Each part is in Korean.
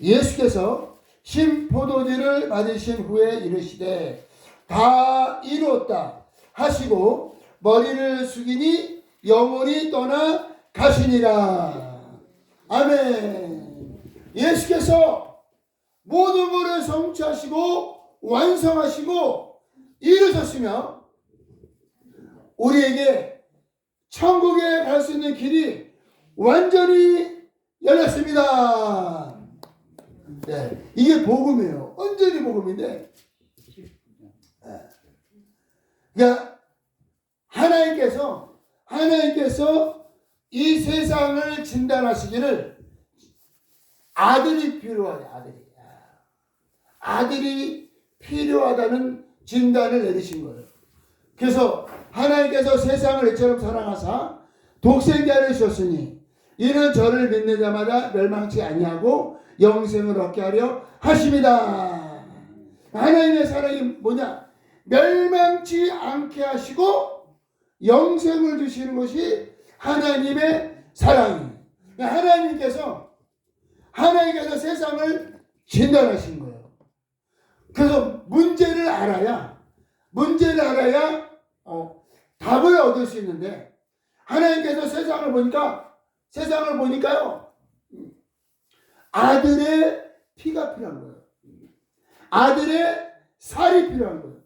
예수께서 신포도주를 받으신 후에 이르시되 다 이루었다 하시고 머리를 숙이니 영혼이 떠나 가시니라. 아멘. 예수께서 모든 것을 성취하시고 완성하시고 이루셨으며 우리에게 천국에 갈 수 있는 길이 완전히 열렸습니다. 네, 이게 복음이에요. 완전히 복음인데, 그러니까 하나님께서 이 세상을 진단하시기를 아들이 필요하다. 아들이 필요하다는 진단을 내리신 거예요. 그래서 하나님께서 세상을 이처럼 사랑하사 독생자를 주셨으니 이는 저를 믿는 자마다 멸망치 아니하고 영생을 얻게 하려 하십니다. 하나님의 사랑이 뭐냐? 멸망치 않게 하시고 영생을 주시는 것이 하나님의 사랑이에요. 하나님께서 세상을 진단하신 거예요. 그래서 문제를 알아야 답을 얻을 수 있는데, 하나님께서 세상을 보니까요, 아들의 피가 필요한 거예요. 아들의 살이 필요한 거예요.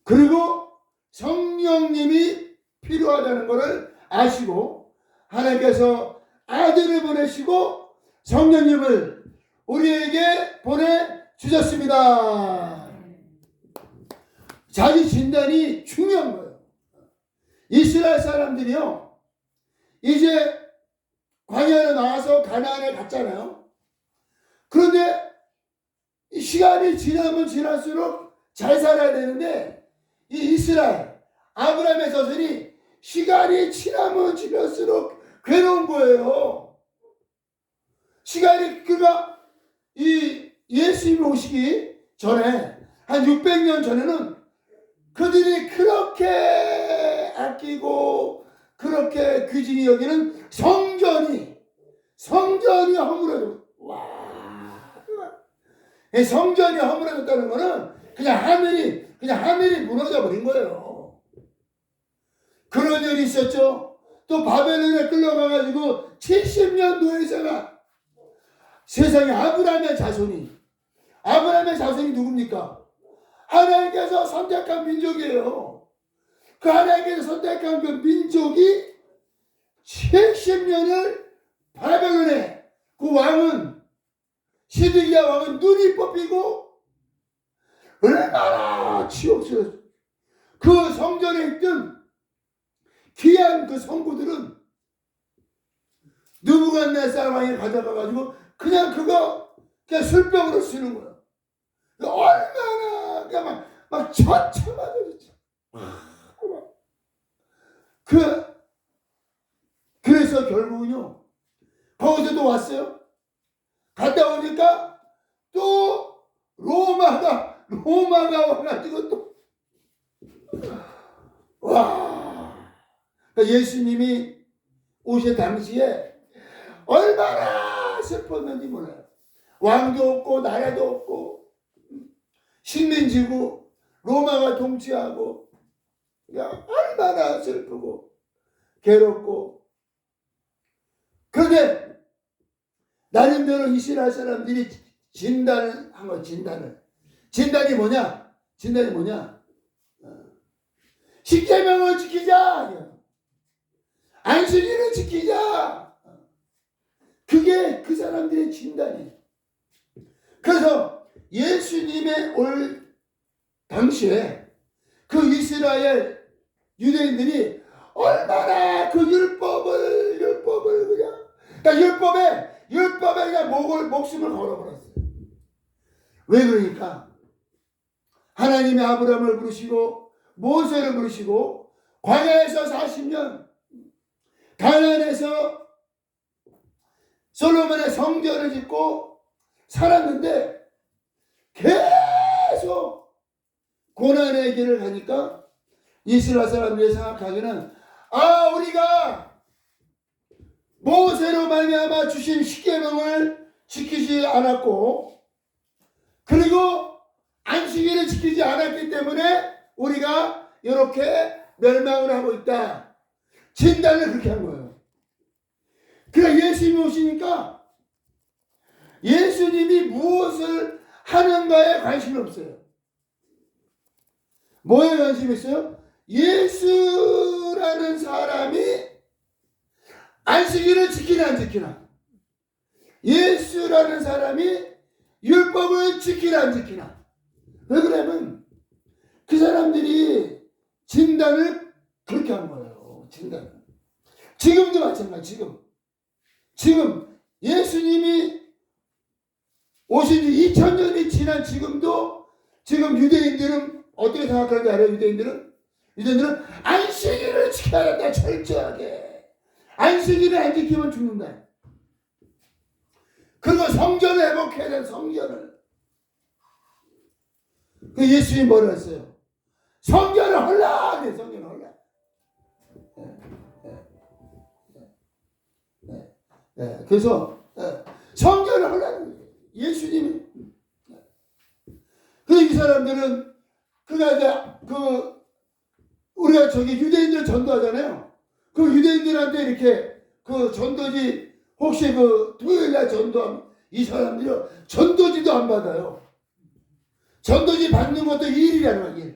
그리고 성령님이 필요하다는 것을 아시고 하나님께서 아들을 보내시고 성령님을 우리에게 보내주셨습니다. 자기 진단이 중요한 거예요. 이스라엘 사람들이요, 이제 광야로 나와서 가나안에 갔잖아요. 그런데 시간이 지나면 지날수록 잘 살아야 되는데, 이 이스라엘 아브라함의 자손이 시간이 지나면 지날수록 괴로운 거예요. 그러니까 이 예수님이 오시기 전에 한 600년 전에는 그들이 그렇게 아끼고 그렇게 귀중히 여기는 성전이 허물어져. 성전이 허물어졌다는 거는 그냥 하늘이 무너져 버린 거예요. 그런 일이 있었죠. 또 바벨론에 끌려가가지고 70년 노예자가 세상에 아브라함의 자손이 누굽니까? 하나님께서 선택한 민족이에요. 그 하나님께서 선택한 그 민족이 70년을 바벨론에, 그 왕은 시드기야 왕은 눈이 뽑히고 얼마나 치욕스러웠어요. 그 성전에 있던 귀한 그 성구들은 느부갓네살 왕이 가져가가지고 그냥 술병으로 쓰는 거야. 얼마나 막 처참하죠. 그래서 결국은요, 거기서도 왔어요. 갔다 오니까 또 로마가 와가지고 또 그러니까 예수님이 오실 당시에 얼마나 슬펐는지 몰라요. 왕도 없고 나라도 없고 식민지고 로마가 통치하고, 얼마나 슬프고 괴롭고. 그런데 나름대로 이스라엘 사람들이 진단을 한 거. 진단이 뭐냐? 십계명을 지키자, 안식일을 지키자. 그게 그 사람들의 진단이에요. 그래서 예수님의 올 당시에 그 이스라엘 유대인들이 얼마나 그 율법을 그냥, 그러니까 율법에 그냥 목숨을 걸어버렸어요. 왜 그러니까? 하나님이 아브라함을 부르시고 모세를 부르시고 광야에서 40년, 가나안에서 솔로몬의 성전을 짓고 살았는데 계속 고난의 길을 가니까 이스라엘 사람들이 생각하기는, 우리가 모세로 말미암아 주신 십계명을 지키지 않았고, 그리고 안식일을 지키지 않았기 때문에 우리가 이렇게 멸망을 하고 있다. 진단을 그렇게 한 거예요. 그러니까 예수님이 오시니까 예수님이 무엇을 하는가에 관심이 없어요. 뭐에 관심이 있어요? 예수라는 사람이 안식일을 지키나 안 지키나, 예수라는 사람이 율법을 지키나 안 지키나. 왜 그러냐면 그 사람들이 진단을 그렇게 한 거예요. 진단을. 지금도 마찬가지. 지금 예수님이 오신 지 2000년이 지난 지금도 지금 유대인들은 어떻게 생각하는지 알아요? 유대인들은 안식일을 지켜야 된다. 철저하게. 안식일을 안 지키면 죽는다. 그리고 성전을 회복해야 된다. 성전을. 그 예수님이 뭐라 했어요? 성전을 헐라! 네, 성전을 헐라. 그래서 성전을 헐라. 예수님이. 그 이 사람들은 우리가 저기 유대인들 전도하잖아요. 그 유대인들한테 이렇게 그 전도지 혹시 그 토요일날 전도하면 이 사람들이 전도지도 안 받아요. 전도지 받는 것도 일이라는 거예요.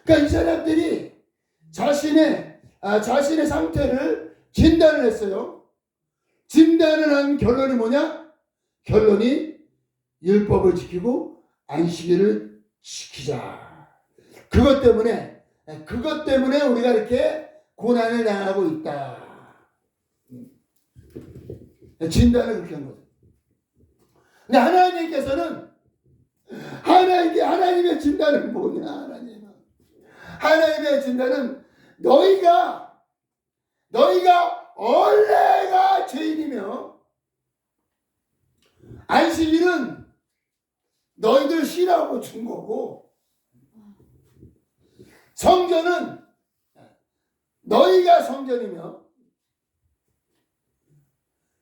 그러니까 이 사람들이 자신의 상태를 진단을 했어요. 진단을 한 결론이 뭐냐? 결론이 율법을 지키고 안식일을 지키자. 그것 때문에 우리가 이렇게 고난을 당하고 있다. 진단을 그렇게 한 거죠. 근데 하나님께서는 하나님의 진단은 뭐냐? 하나님의 진단은 너희가 원래가 죄인이며 안식일은 너희들 싫어하고 준 거고, 성전은 너희가 성전이며,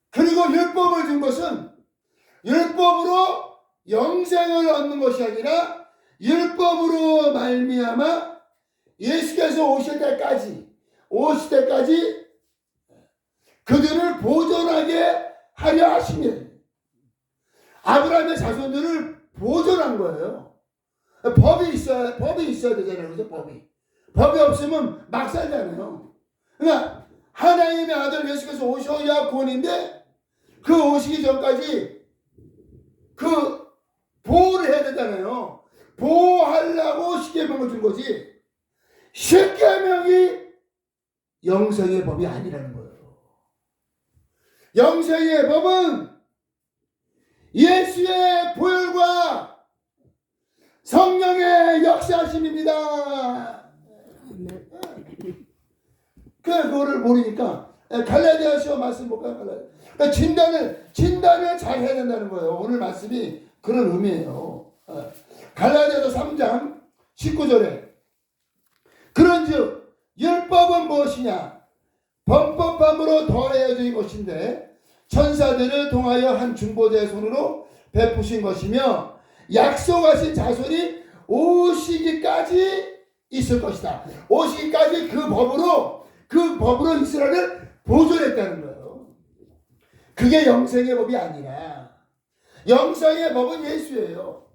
그리고 율법을 준 것은 율법으로 영생을 얻는 것이 아니라 율법으로 말미암아 예수께서 오실 때까지 그들을 보존하게 하려 하시니, 아브라함의 자손들을 보존한 거예요. 법이 있어야 되잖아요. 그래서 법이 없으면 막 살잖아요. 그러니까 하나님의 아들 예수께서 오셔야 구원인데, 그 오시기 전까지 그 보호를 해야 되잖아요. 보호하려고 십계명을 준 거지, 십계명이 영생의 법이 아니라는 거예요. 영생의 법은 예수의 보혈과 성령의 역사하심입니다. 그거를 모르니까 갈라디아서 말씀 볼까요? 진단을 잘 해야 된다는 거예요. 오늘 말씀이 그런 의미예요. 갈라디아서 3장 19절에 그런즉 율법은 무엇이냐? 범법함으로 더해진 것인데 천사들을 통하여 한 중보자의 손으로 베푸신 것이며 약속하신 자손이 오시기까지 있을 것이다. 오시기까지 그 법으로 이스라엘을 보존했다는 거예요. 그게 영생의 법이 아니라, 영생의 법은 예수예요.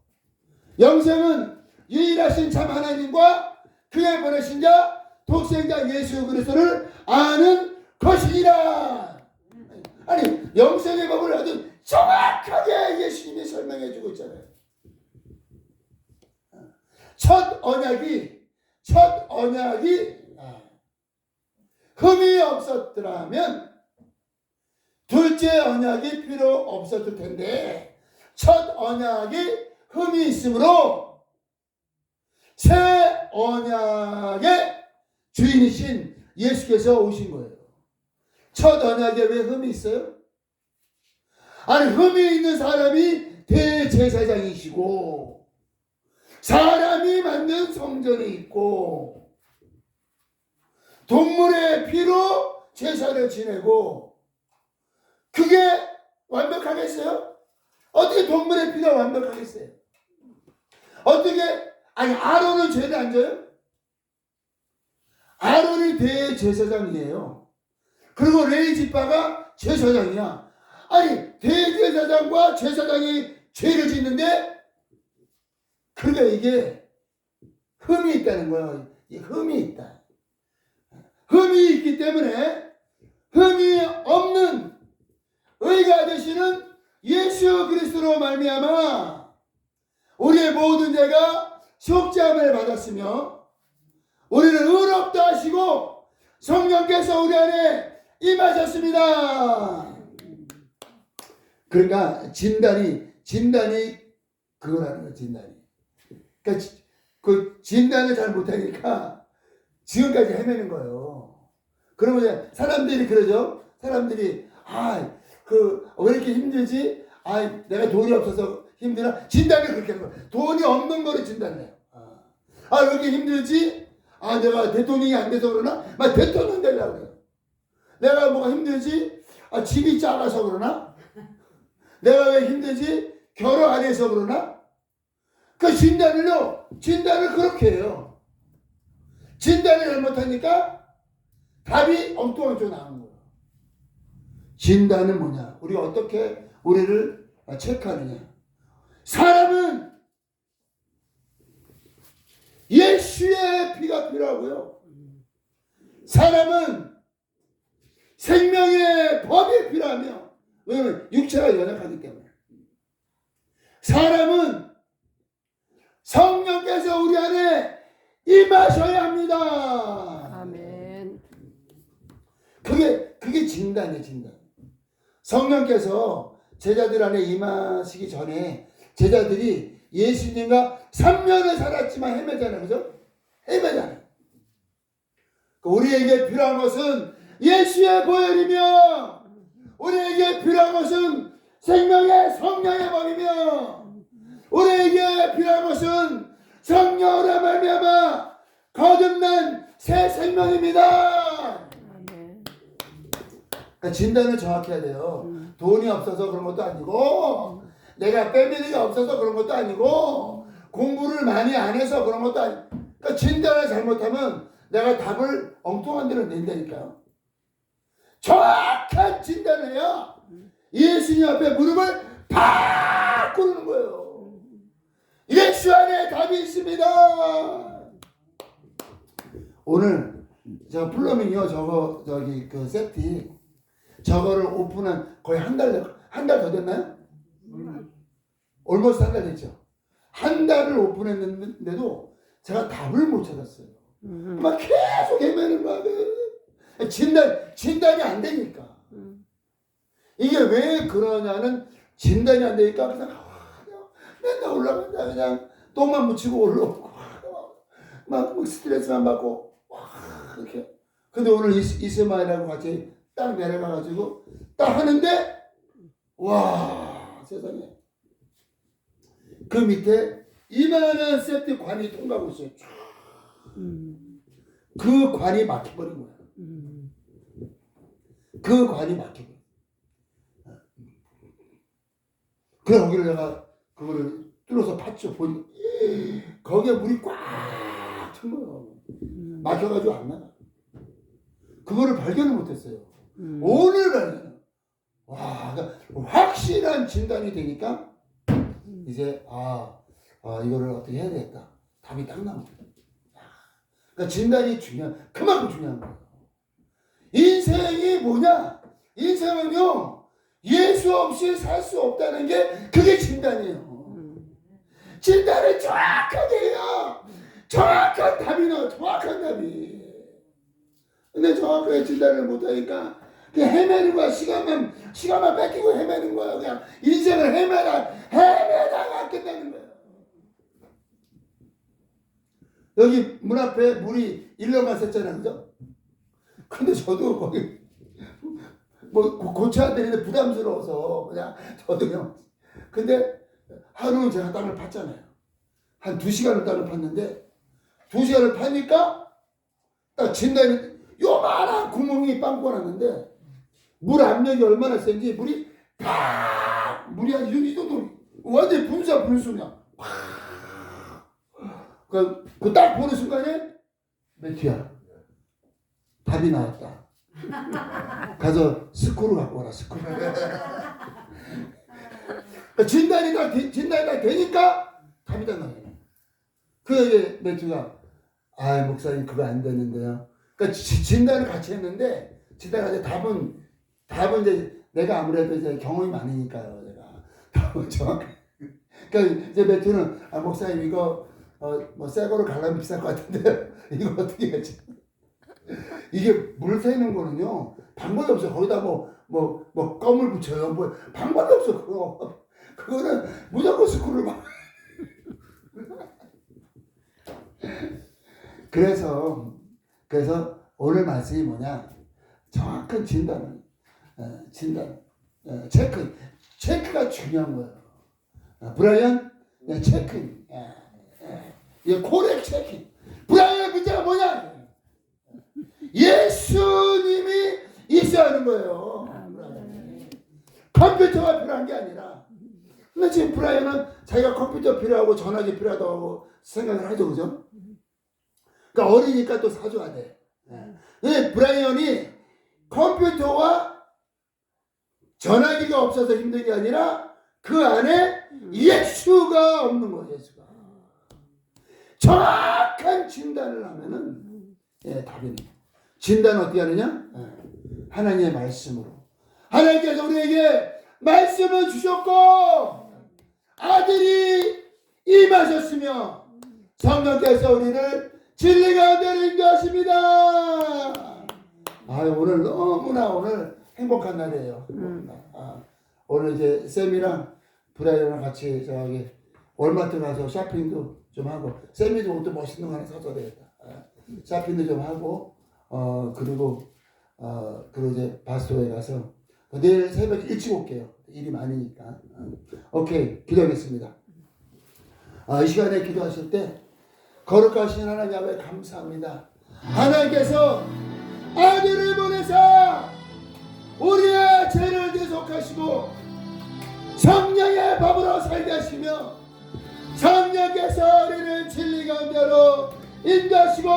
영생은 유일하신 참 하나님과 그의 보내신 자 독생자 예수 그리스도를 아는 것이니라. 아니, 영생의 법을 아주 정확하게 예수님이 설명해 주고 있잖아요. 첫 언약이 흠이 없었더라면 둘째 언약이 필요 없었을 텐데, 첫 언약이 흠이 있으므로 새 언약의 주인이신 예수께서 오신 거예요. 첫 언약에 왜 흠이 있어요? 아니, 흠이 있는 사람이 대제사장이시고 사람이 만든 성전에 있고 동물의 피로 제사를 지내고, 그게 완벽하겠어요? 어떻게 동물의 피가 완벽하겠어요? 어떻게, 아니, 아론은 죄를 안 져요? 아론이 대제사장이에요. 그리고 레위 지파가 제사장이야. 아니, 대제사장과 제사장이 죄를 짓는데, 그러니까 이게 흠이 있다는 거예요. 흠이 있다. 흠이 있기 때문에 흠이 없는 의가 되시는 예수 그리스도로 말미암아 우리의 모든 죄가 속죄함을 받았으며 우리를 의롭다 하시고 성령께서 우리 안에 임하셨습니다. 그러니까 진단이 그거라는 거예요. 진단이. 그러니까 그 진단을 잘 못하니까 지금까지 헤매는 거예요. 그러면 이제 사람들이 그러죠. 사람들이 왜 이렇게 힘들지? 내가 돈이 없어서 힘드나? 진단을 그렇게 하는 거예요. 돈이 없는 거를 진단을 해요. 왜 이렇게 힘들지? 내가 대통령이 안 돼서 그러나? 막 대통령 되려고 그래요. 내가 뭐가 힘들지? 집이 작아서 그러나? 내가 왜 힘들지? 결혼 안 해서 그러나? 그 진단을 그렇게 해요. 진단을 잘못하니까 답이 엉뚱하게 나오는 거예요. 진단은 뭐냐? 우리가 어떻게 우리를 체크하느냐? 사람은 예수의 피가 필요하고요. 사람은 생명의 법이 필요하며, 왜냐하면 육체가 연약하기 때문에. 사람은 성령께서 우리 안에 임하셔야 합니다. 아멘. 그게 진단이에요, 진단. 성령께서 제자들 안에 임하시기 전에 제자들이 예수님과 3년을 살았지만 헤매잖아요. 그죠? 헤매잖아요. 우리에게 필요한 것은 예수의 보혈이며 우리에게 필요한 것은 생명의 성령의 법이며 우리에게 필요한 것은 성령으로 말미암아 거듭난 새 생명입니다. 그러니까 진단을 정확히 해야 돼요. 돈이 없어서 그런 것도 아니고 내가 패밀리가 없어서 그런 것도 아니고 공부를 많이 안 해서 그런 것도 아니고 그러니까 진단을 잘못하면 내가 답을 엉뚱한 데로 낸다니까요. 정확한 진단을 해야 예수님 앞에 무릎을 팍 꿇는 거예요. 예수 안에 답이 있습니다. 오늘 저 플러밍이요. 저기 그 세트 저거를 오픈한 거의 한 달 더 됐나요? 올머스트 한 달 됐죠. 한 달을 오픈했는데도 제가 답을 못 찾았어요. 막 계속 헤매는 거야. 진단이 안 되니까. 이게 왜 그러냐는 진단이 안 되니까 그냥 맨날 올라간다. 그냥 똥만 묻히고 올라오고 막 스트레스만 받고 이렇게. 근데 오늘 이스마일하고 같이 딱 내려가가지고 딱 하는데 와 세상에 그 밑에 이만한 세트 관이 통과하고 있어요. 그 관이 막혀버린 거야. 그 관이 막혀버린 거야. 그래 거기를 내가 그거를 뚫어서 팠죠. 보니 거기에 물이 꽉 찬 거예요. 막혀가지고 안 나가. 그거를 발견을 못했어요. 오늘 발견. 와, 그러니까 확실한 진단이 되니까 이제 이거를 어떻게 해야 되겠다. 답이 딱 나옵니다. 그러니까 진단이 그만큼 중요한 거예요. 인생이 뭐냐? 인생은요 예수 없이 살 수 없다는 게 그게 진단이에요. 진단을 정확하게 해야 정확한 답이 나와요. 정확한 답이. 근데 정확하게 진단을 못하니까 그냥 헤매는 거야. 시간만 뺏기고 헤매는 거야. 그냥 인생을 헤매다가 끝나는 거야. 여기 문 앞에 물이 1년간 샜잖아요. 그죠? 근데 저도 거기 고쳐야 되는데 부담스러워서 그냥 저도 그냥. 근데 하루는 제가 땅을 팠잖아요. 한 2시간을 땅을 팠는데 2시간을 파니까 딱 진단이 요만한 구멍이 빵꾸 났는데 물 압력이 얼마나 센지 물이 팍 물이 한 이 정도 완전히 분수냐. 그 딱 보는 순간에 매튜야 답이 나왔다. 가서 스크루 갖고 와라 스크루. 진단이 다 되니까 답이 다 나와요. 그 매튜가 목사님 그거 안 되는데요. 그러니까 진단을 같이 했는데 진단을 답은 이제 내가 아무래도 이제 경험이 많으니까요. 내가 답은 정확히. 그러니까 이제 매튜는 목사님 이거 뭐 새 거로 가려면 비쌀 것 같은데 이거 어떻게 하지? 이게 물 새는 거는요 방법이 없어. 거기다 뭐 껌을 붙여요. 뭐 방법이 없어. 그거는 무조건 스크루를 막. 그래서 오늘 말씀이 뭐냐? 정확한 진단, 체크가 중요한 거예요. 브라이언, 체크. 이 코렉 체크. 브라이언의 문제가 뭐냐? 예수님이 있어야 하는 거예요. 컴퓨터가 필요한 게 아니라. 근데 지금 브라이언은 자기가 컴퓨터 필요하고 전화기 필요하다고 생각을 하죠, 그죠? 그러니까 어리니까 또 사줘야 돼. 네, 브라이언이 컴퓨터와 전화기가 없어서 힘든 게 아니라 그 안에 예수가 없는 거예요. 예수가. 정확한 진단을 하면은 답이 나요. 진단은 어떻게 하느냐? 하나님의 말씀으로. 하나님께서 우리에게 말씀을 주셨고 아들이 임하셨으며 성령께서 우리를 진리 가운데로 인도하십니다. 오늘 너무나 오늘 행복한 날이에요. 오늘 이제 쌤이랑 브라이언이랑 같이 저기 월마트 가서 쇼핑도 좀 하고 쌤이도 옷도 멋있는 거 하나 사줘야 되겠다. 쇼핑도 좀 하고 그리고 이제 바스토에 가서 내일 새벽 일찍 올게요. 일이 많으니까. 오케이, 기도하겠습니다. 이 시간에 기도하실 때 거룩하신 하나님 앞에 감사합니다. 하나님께서 아들을 보내사 우리의 죄를 대속하시고 성령의 법으로 살게 하시며 성령께서 우리를 진리 가운데로 인도하시고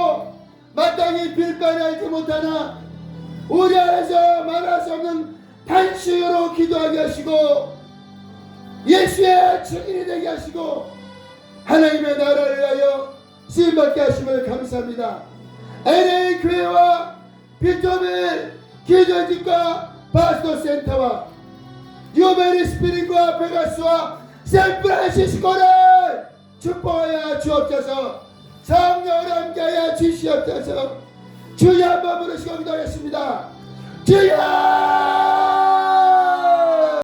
마땅히 빌바를 알지 못하나 우리 안에서 말할 수 없는 단식으로 기도하게 하시고 예수의 증인이 되게 하시고 하나님의 나라를 위하여 쓰임받게 하심을 감사합니다. LA 교회와 비토밀 기도집과 파스토 센터와 뉴베리 스프링과 베가스와 샌프란시스코를 축복하여 주옵소서. 성령을 함께하여 주시옵소서. 주여 한번 부르시고 기도하겠습니다.